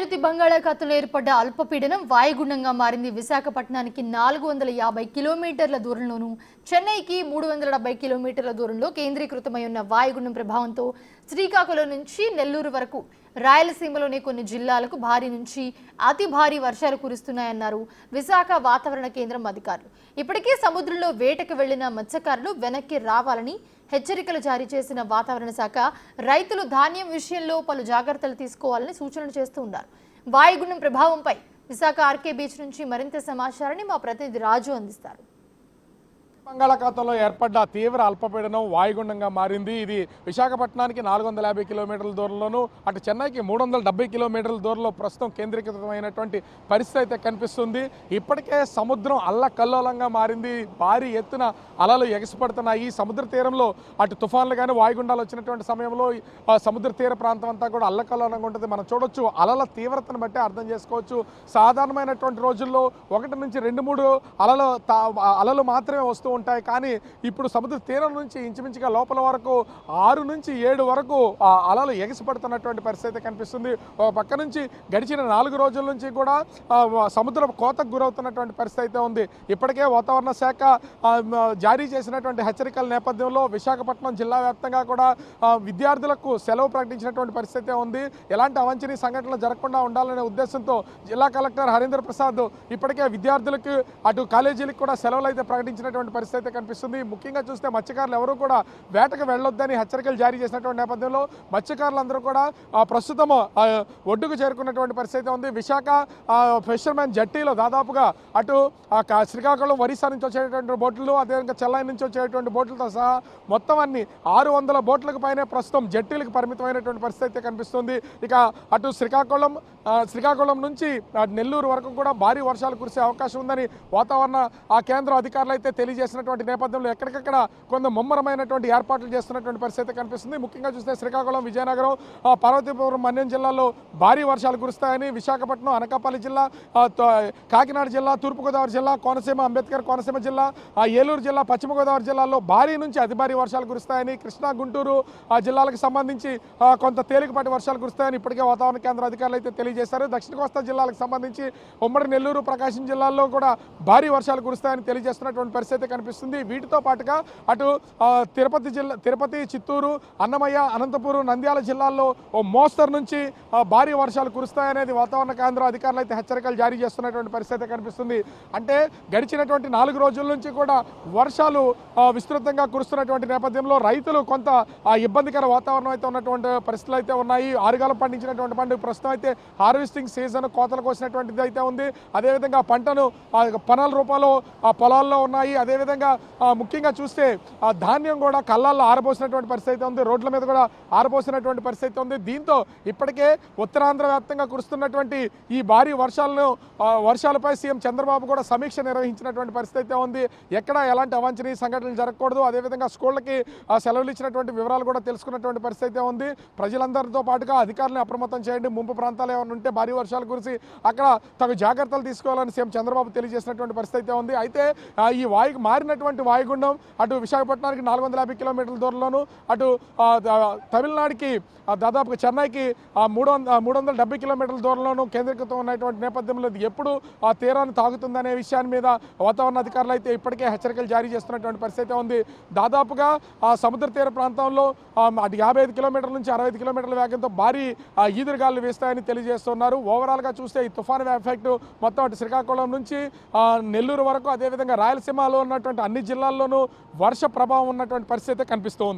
నైరుతి బంగాళాఖాతంలో ఏర్పడ్డ అల్పపీడనం వాయుగుండంగా మారింది. విశాఖపట్నానికి 450 కిలోమీటర్ల దూరంలోనూ చెన్నైకి 370 కిలోమీటర్ల దూరంలో కేంద్రీకృతమై ఉన్న వాయుగుండం ప్రభావంతో శ్రీకాకుళం నుంచి నెల్లూరు వరకు రాయలసీమలోని కొన్ని జిల్లాలకు భారీ నుంచి అతి భారీ వర్షాలు కురుస్తున్నాయన్నారు విశాఖ వాతావరణ కేంద్రం అధికారులు. ఇప్పటికే సముద్రంలో వేటకు వెళ్లిన మత్స్యకారులు వెనక్కి రావాలని హెచ్చరికలు జారీ చేసిన వాతావరణ శాఖ రైతులు ధాన్యం విషయంలో పలు జాగ్రత్తలు తీసుకోవాలని సూచనలు చేస్తూ ఉన్నారు. వాయుగుండం ప్రభావంపై విశాఖ ఆర్కే బీచ్ నుంచి మరింత సమాచారాన్ని మా ప్రతినిధి రాజు అందిస్తారు. బంగాళాఖాతంలో ఏర్పడ్డ తీవ్ర అల్పపీడనం వాయుగుండంగా మారింది. ఇది విశాఖపట్నానికి 450 కిలోమీటర్ల దూరంలోనూ అటు చెన్నైకి 370 కిలోమీటర్ల దూరంలో ప్రస్తుతం కేంద్రీకృతమైనటువంటి పరిస్థితి అయితే కనిపిస్తుంది. ఇప్పటికే సముద్రం అల్లకల్లోలంగా మారింది. భారీ ఎత్తున అలలు ఎగసిపడుతున్నాయి. సముద్ర తీరంలో అటు తుఫాన్లు కానీ వాయుగుండాలు వచ్చినటువంటి సమయంలో సముద్ర తీర ప్రాంతం అంతా కూడా అల్లకల్లోలంగా ఉంటుంది. మనం చూడొచ్చు, అలల తీవ్రతను బట్టి అర్థం చేసుకోవచ్చు. సాధారణమైనటువంటి రోజుల్లో 1 నుంచి 2-3 అలలు మాత్రమే వస్తూ ఉంటాయి. కానీ ఇప్పుడు సముద్ర తీరం నుంచి ఇంచుమించుగా లోపల వరకు 6 నుంచి 7 వరకు అలలు ఎగసిపడుతున్నటువంటి పరిస్థితి కనిపిస్తుంది. ఒక పక్క నుంచి గడిచిన 4 రోజుల నుంచి కూడా సముద్ర కోతకు గురవుతున్నటువంటి పరిస్థితి అయితే ఉంది. ఇప్పటికే వాతావరణ శాఖ జారీ చేసినటువంటి హెచ్చరికల నేపథ్యంలో విశాఖపట్నం జిల్లా వ్యాప్తంగా కూడా విద్యార్థులకు సెలవు ప్రకటించినటువంటి పరిస్థితి ఉంది. ఎలాంటి అవాంఛనీయ సంఘటనలు జరగకుండా ఉండాలనే ఉద్దేశంతో జిల్లా కలెక్టర్ హరీంద్ర ప్రసాద్ ఇప్పటికే విద్యార్థులకు అటు కాలేజీలకు కూడా సెలవులు అయితే ప్రకటించినటువంటి పరిస్థితి కనిపిస్తుంది. ముఖ్యంగా చూస్తే మత్స్యకారులు ఎవరు కూడా వేటకు వెళ్ళొద్దని హెచ్చరికలు జారీ చేసినటువంటి నేపథ్యంలో మత్స్యకారులందరూ కూడా ప్రస్తుతం ఒడ్డుకు చేరుకున్నటువంటి పరిస్థితి ఉంది. విశాఖ ఫిషర్మెన్ జట్టీలో దాదాపుగా అటు శ్రీకాకుళం ఒరిస్సా నుంచి వచ్చేటువంటి బోట్లు, అదేవిధంగా చెన్నై నుంచి వచ్చేటువంటి బోట్లతో సహా మొత్తం అన్ని 600 బోట్లకు పైనే ప్రస్తుతం జట్టీలకు పరిమితమైనటువంటి పరిస్థితి కనిపిస్తుంది. ఇక అటు శ్రీకాకుళం నుంచి నెల్లూరు వరకు కూడా భారీ వర్షాలు కురిసే అవకాశం ఉందని వాతావరణ కేంద్రం అధికారులు అయితే తెలియజేసినటువంటి నేపథ్యంలో ఎక్కడికక్కడ కొంత ముమ్మరమైనటువంటి ఏర్పాట్లు చేస్తున్నటువంటి పరిస్థితి కనిపిస్తుంది. ముఖ్యంగా చూస్తే శ్రీకాకుళం, విజయనగరం, పార్వతీపురం, మన్యం జిల్లాలో భారీ వర్షాలు కురుస్తాయని, విశాఖపట్నం, అనకాపల్లి జిల్లా, కాకినాడ జిల్లా, తూర్పుగోదావరి జిల్లా, కోనసీమ, అంబేద్కర్ కోనసీమ జిల్లా, ఏలూరు జిల్లా, పశ్చిమ గోదావరి జిల్లాల్లో భారీ నుంచి అతి భారీ వర్షాలు కురుస్తాయని, కృష్ణా, గుంటూరు జిల్లాలకు సంబంధించి కొంత తేలికపాటి వర్షాలు కురుస్తాయని ఇప్పటికే వాతావరణ కేంద్ర అధికారులు అయితే తెలియజేశారు. దక్షిణ కోస్తా జిల్లాలకు సంబంధించి ఉమ్మడి నెల్లూరు, ప్రకాశం జిల్లాల్లో కూడా భారీ వర్షాలు కురుస్తాయని తెలియజేస్తున్నటువంటి పరిస్థితి కనిపిస్తుంది. వీటితో పాటుగా అటు తిరుపతి, చిత్తూరు, అన్నమయ్య, అనంతపురం, నంద్యాల జిల్లాల్లో ఓ మోస్తరు నుంచి భారీ వర్షాలు కురుస్తాయనేది వాతావరణ కేంద్రం అధికారులు అయితే హెచ్చరికలు జారీ చేస్తున్నటువంటి పరిస్థితి కనిపిస్తుంది. అంటే గడిచినటువంటి 4 రోజుల నుంచి కూడా వర్షాలు విస్తృతంగా కురుస్తున్నటువంటి నేపథ్యంలో రైతులు కొంత ఇబ్బందికర వాతావరణం అయితే ఉన్నటువంటి పరిస్థితులు అయితే ఉన్నాయి. ఆరుగాలం పండించినటువంటి పండుగ ప్రస్తుతం అయితే హార్వెస్టింగ్ సీజన్, కోతలు కోసినటువంటిది అయితే ఉంది. అదేవిధంగా పంటను పనల రూపంలో పొలాల్లో ఉన్నాయి. అదేవిధంగా ముఖ్యంగా చూస్తే ధాన్యం కూడా కళ్ళల్లో ఆరబోసినటువంటి పరిస్థితి ఉంది. రోడ్ల మీద కూడా ఆరబోసినటువంటి పరిస్థితి ఉంది. దీంతో ఇప్పటికే ఉత్తరాంధ్ర వ్యాప్తంగా కురుస్తున్నటువంటి ఈ భారీ వర్షాలపై సీఎం చంద్రబాబు కూడా సమీక్ష నిర్వహించినటువంటి పరిస్థితి ఉంది. ఎక్కడ ఎలాంటి అవాంఛనీయ సంఘటనలు జరగకూడదు, అదేవిధంగా స్కూళ్ళకి సెలవులు ఇచ్చినటువంటి వివరాలు కూడా తెలుసుకున్నటువంటి పరిస్థితి ఉంది. ప్రజలందరితో పాటుగా అధికారులను అప్రమత్తం చేయండి, ముంపు ప్రాంతాలు ఏమైనా ఉంటే భారీ వర్షాలు కురిసి అక్కడ తగు జాగ్రత్తలు తీసుకోవాలని సీఎం చంద్రబాబు తెలియజేసినటువంటి పరిస్థితి ఉంది. అయితే ఈ మారినటువంటి వాయుగుండం అటు విశాఖపట్నానికి 450 కిలోమీటర్ల దూరంలోను, అటు తమిళనాడుకి దాదాపుగా చెన్నైకి 370 కిలోమీటర్ల దూరంలోనూ కేంద్రీకృతం ఉన్నటువంటి నేపథ్యంలో ఎప్పుడు తీరాన్ని తాగుతుందనే విషయాన్ని మీద వాతావరణ అధికారులు అయితే ఇప్పటికే హెచ్చరికలు జారీ చేస్తున్నటువంటి పరిస్థితి ఉంది. దాదాపుగా సముద్ర తీర ప్రాంతంలో అటు 55 కిలోమీటర్ల నుంచి 65 కిలోమీటర్ల వేగంతో భారీ ఈదురుగాలు వేస్తాయని తెలియజేస్తున్నారు. ఓవరాల్గా చూస్తే ఈ తుఫాను ఎఫెక్ట్ మొత్తం అటు శ్రీకాకుళం నుంచి నెల్లూరు వరకు, అదేవిధంగా రాయలసీమలో ఉన్నటువంటి అన్ని జిల్లాల్లోనూ వర్ష ప్రభావం ఉన్నటువంటి పరిస్థితి కనిపిస్తోంది.